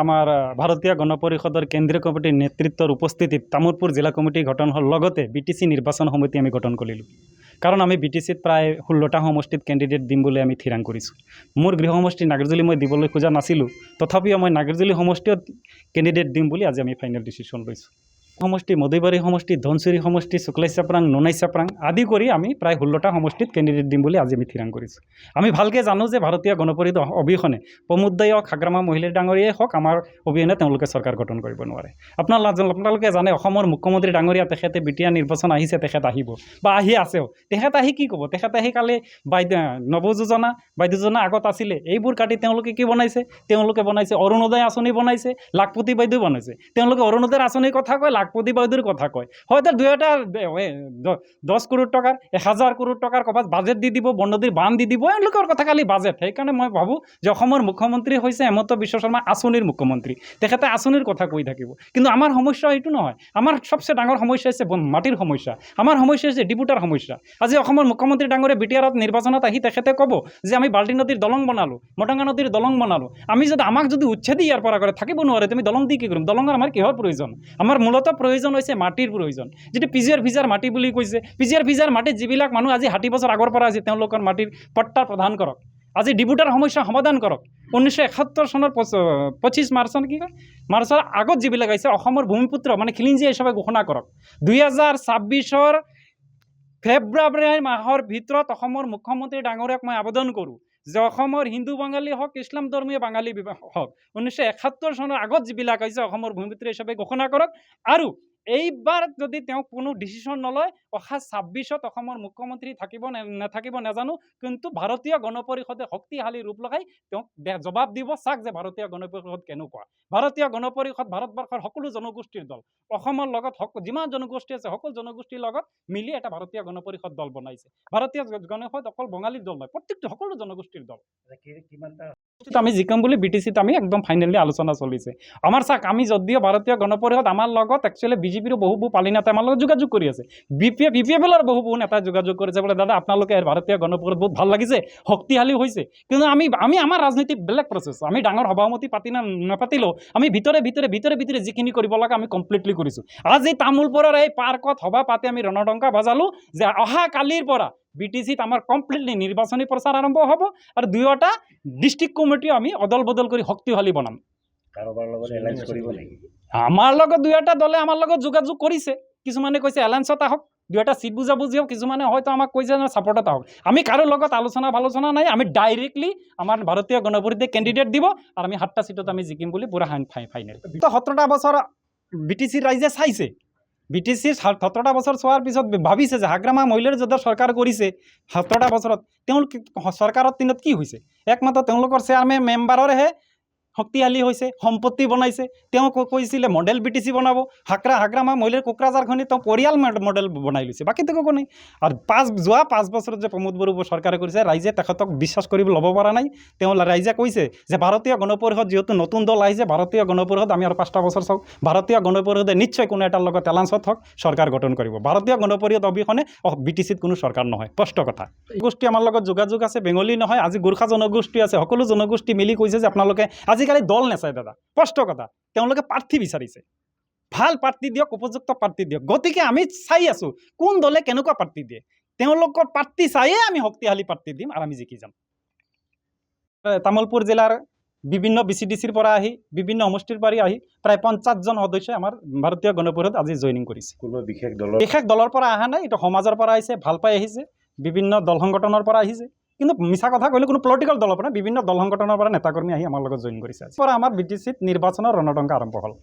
আমাৰ ভাৰতীয় গণপৰিষদৰ কেন্দ্ৰীয় কমিটিৰ নেতৃত্বৰ উপস্থিতিত তামোলপুৰ জিলা কমিটি গঠন হোৱাৰ লগতে বিটিচি নিৰ্বাচন সমিতি আমি গঠন কৰিলোঁ। কাৰণ আমি বিটিচিত প্ৰায় 16টা সমষ্টিত কেণ্ডিডেট দিম বুলি আমি থিৰাং কৰিছোঁ। মোৰ গৃহ সমষ্টি নাগৰজুলি মই দিবলৈ খোজা নাছিলোঁ, তথাপিও মই নাগৰজুলি সমষ্টিত কেণ্ডিডেট দিম বুলি আজি আমি ফাইনেল ডিচিশ্যন লৈছোঁ। সমষ্টি মদৈবাৰী সমষ্টি, ধনচিৰি সমষ্টি, শুক্লাই চাপৰাং, ননাই চাপৰাং আদি কৰি আমি প্ৰায় 16টা সমষ্টিত কেণ্ডিডেট দিম বুলি আজি আমি থিৰাং কৰিছোঁ। আমি ভালকৈ জানো যে ভাৰতীয় গণপৰিষদ অবিহনে প্ৰমোদদাই হওক, হাগ্ৰামা মহিলাৰ ডাঙৰীয়াই হওক, আমাৰ অবিহনে তেওঁলোকে চৰকাৰ গঠন কৰিব নোৱাৰে। আপোনালোকে জানে অসমৰ মুখ্যমন্ত্ৰী ডাঙৰীয়া তেখেতে বিটিয়া নিৰ্বাচন আহিছে, তেখেত আহিব বা আহি আছেও। তেখেত আহি কি ক'ব? তেখেত আহি কালি নৱযোজনা বাইদেউজনা আগত আছিলে, এইবোৰ কাটি তেওঁলোকে কি বনাইছে? তেওঁলোকে বনাইছে অৰুণোদয় আঁচনি বনাইছে, লাখপতি বাইদেউ বনাইছে। তেওঁলোকে অৰুণোদয়ৰ আঁচনিৰ কথা কয়, লাখপতি বাইদেউৰ কথা কয়। হয়তো দুই এটা 10 কৰোৰ টকাৰ 1000 কৰোৰ টকাৰ ক'ৰবাত বাজেট দি দিব, বননদীৰ বান্ধ দি দিব, এওঁলোকৰ কথা খালি বাজেট। সেইকাৰণে মই ভাবোঁ যে অসমৰ মুখ্যমন্ত্ৰী হৈছে হেমন্ত বিশ্ব শৰ্মা আঁচনিৰ মুখ্যমন্ত্ৰী, তেখেতে আঁচনিৰ কথা কৈ থাকিব। কিন্তু আমাৰ সমস্যা এইটো নহয়। আমাৰ সবচে ডাঙৰ সমস্যা হৈছে মাটিৰ সমস্যা, আমাৰ সমস্যা হৈছে ডিপুটাৰ সমস্যা। আজি অসমৰ মুখ্যমন্ত্ৰী ডাঙৰে বিটিআৰত নিৰ্বাচনত আহি তেখেতে ক'ব যে আমি বাল্টি নদীৰ দলং বনালোঁ, মটঙা নদীৰ দলং বনালোঁ। আমাক যদি উচ্ছেদি ইয়াৰ পৰা কৰে, থাকিব নোৱাৰে, তুমি দলং দি কি কৰিম? দলঙৰ আমাৰ কিহৰ প্ৰয়োজন? আমাৰ মূলতঃ প্ৰয়োজন হৈছে মাটিৰ প্ৰয়োজন। যিটো পিজিআৰ ভিজাৰ মাটি বুলি কৈছে, পিজিআৰ ভিজাৰ মাটিত যিবিলাক মানুহ আজি 60 বছৰ আগৰ পৰা আছে, তেওঁলোকৰ মাটিৰ পট্টা প্ৰদান কৰক। আজি ডিপুটাৰ সমস্যা সমাধান কৰক। 1971 চনৰ 25 মাৰ্চত কি কয়, মাৰ্চৰ আগত যিবিলাক আহিছে অসমৰ ভূমিপুত্ৰ মানে খিলিঞ্জীয়া হিচাপে ঘোষণা কৰক। 2026 ফেব্ৰুৱাৰী মাহৰ ভিতৰত অসমৰ মুখ্যমন্ত্ৰী ডাঙৰীয়াক মই আবেদন কৰোঁ যে অসমৰ হিন্দু বাঙালী হওক, ইছলাম ধৰ্মীয় বাঙালী হওক, 1971 চনৰ আগত যিবিলাক আহিছে অসমৰ ভূমিপুত্ৰ হিচাপে ঘোষণা কৰক। আৰু এইবাৰ যদি তেওঁ কোনো ডিচিশ্যন নলয়, অহা 26ত অসমৰ মুখ্যমন্ত্ৰী থাকিব নাথাকিব নাজানো, কিন্তু ভাৰতীয় গণপৰিষদে শক্তিশালী ৰূপ লগাই তেওঁক জবাব দিব চাওক যে ভাৰতীয় গণপৰিষদ কেনেকুৱা। ভাৰতীয় গণপৰিষদ ভাৰতবৰ্ষৰ সকলো জনগোষ্ঠীৰ দল, অসমৰ লগত যিমান জনগোষ্ঠী আছে সকলো জনগোষ্ঠীৰ লগত মিলি এটা ভাৰতীয় গণপৰিষদ দল বনাইছে। ভাৰতীয় গণপৰিষদ অকল বঙালীৰ দল নহয়, প্ৰত্যেকটো সকলো জনগোষ্ঠীৰ দল। আমি জিকাম বুলি বিটিচিত আমি একদম ফাইনেলি আলোচনা চলিছে। আমাৰ চাওক, আমি যদিও ভাৰতীয় গণপৰিষদ আমাৰ লগত একচুৱেলি বিজেপিৰো বহু পালি নেতাই আমাৰ লগত যোগাযোগ কৰি আছে, বিপিএফৰ বহু নেতাই যোগাযোগ কৰিছে, বোলে দাদা আপোনালোকে ভাৰতীয় গণপৰিষদ বহুত ভাল লাগিছে, শক্তিশালী হৈছে। কিন্তু আমি আমাৰ ৰাজনীতি বেলেগ প্ৰচেছ। আমি ডাঙৰ সভামতি নাপাতিলেও আমি ভিতৰে যিখিনি কৰিব লাগে আমি কমপ্লিটলি কৰিছোঁ। আজি তামোলপুৰৰ এই পাৰ্কত সভা পাতি আমি ৰণডংকা বজালোঁ যে অহা কালিৰ পৰা বিটিচিত আমাৰ কমপ্লিটলি নিৰ্বাচনী প্ৰচাৰ আৰম্ভ হ'ব আৰু দুয়োটা ডিষ্ট্ৰিক্ট কমিটিও আমি অদল বদল কৰি শক্তিশালী বনাম। কাৰোবাৰ লগত এলায়েন্স কৰিব নেকি? আমাৰ লগত দুয়োটা দলে আমাৰ লগত যোগাযোগ কৰিছে। কিছুমানে কৈছে এলায়েন্সত আহক, দুয়োটা চিট বুজাবুজি হওক, কিছুমানে হয়তো আমাক কৈছে যে ছাপৰ্টত আহক। আমি কাৰো লগত আলোচনা নাই, আমি ডাইৰেক্টলি আমাৰ ভাৰতীয় গণপৰিষদে কেণ্ডিডেট দিব আৰু আমি 7টা চিটত আমি জিকিম বুলি পুৰা ফাইনেল। 17টা বছৰ বিটিচিৰ ৰাইজে চাইছে। বিটিচিৰ 17টা বছৰ চোৱাৰ পিছত ভাবিছে যে হাগ্ৰামা মহিলাৰ যেতিয়া চৰকাৰ কৰিছে 17টা বছৰত তেওঁলোকে চৰকাৰৰ দিনত কি হৈছে? একমাত্ৰ তেওঁলোকৰ চেয়াৰমেন মেম্বাৰৰহে শক্তিশালী হৈছে, সম্পত্তি বনাইছে। তেওঁ কৈছিলে মডেল বিটিচি বনাব, হাগ্ৰামা মহিলাৰ কোকৰাঝাৰখনি তেওঁ পৰিয়াল মডেল বনাই লৈছে, বাকীতো একো নাই। আৰু যোৱা 5 বছৰত যে প্ৰমোদ বড়ো চৰকাৰে কৰিছে, ৰাইজে তেখেতক বিশ্বাস কৰিব ল'ব পৰা নাই। তেওঁ ৰাইজে কৈছে যে ভাৰতীয় গণপৰিষদ যিহেতু নতুন দল আহিছে, ভাৰতীয় গণপৰিষদ আমি আৰু 5টা বছৰ চাওক, ভাৰতীয় গণপৰিষদে নিশ্চয় কোনো এটাৰ লগত এলায়েন্সত হওক চৰকাৰ গঠন কৰিব। ভাৰতীয় গণপৰিষদ অবিহনে বিটিচিত কোনো চৰকাৰ নহয়, স্পষ্ট কথা। গোষ্ঠী আমাৰ লগত যোগাযোগ আছে, বেংগলী নহয়, আজি গোৰ্খা জনগোষ্ঠী আছে, সকলো জনগোষ্ঠী মিলি কৈছে যে আপোনালোকে আজিকালি দল নাচায় দাদা, স্পষ্ট কথা। তেওঁলোকে প্ৰাৰ্থী বিচাৰিছে, ভাল প্ৰাৰ্থী দিয়ক, উপযুক্ত প্ৰাৰ্থী দিয়ক। গতিকে আমি চাই আছোঁ কোন দলে কেনেকুৱা প্ৰাৰ্থী দিয়ে, তেওঁলোকৰ প্ৰাৰ্থী চায়ে আমি শক্তিশালী প্ৰাৰ্থী দিম আৰু আমি জিকি যাম। তামোলপুৰ জিলাৰ বিভিন্ন BCDCৰ পৰা আহি, বিভিন্ন সমষ্টিৰ পৰা আহি প্ৰায় 50জন সদস্যই আমাৰ ভাৰতীয় গণপৰিষদ আজি জইনিং কৰিছে। কোনো বিশেষ দলৰ পৰা অহা নাই, এইটো সমাজৰ পৰা আহিছে, ভাল পাই আহিছে, বিভিন্ন দল সংগঠনৰ পৰা আহিছে। কিন্তু মিছা কথা ক'লে কোনো পলিটিকেল দলৰ পৰা, বিভিন্ন দল সংগঠনৰ পৰা নেতাকৰ্মী আহি আমাৰ লগত জইন কৰিছে। পৰা আমাৰ বিটিচিত নিৰ্বাচনৰ ৰণডংকা আৰম্ভ হ'ল।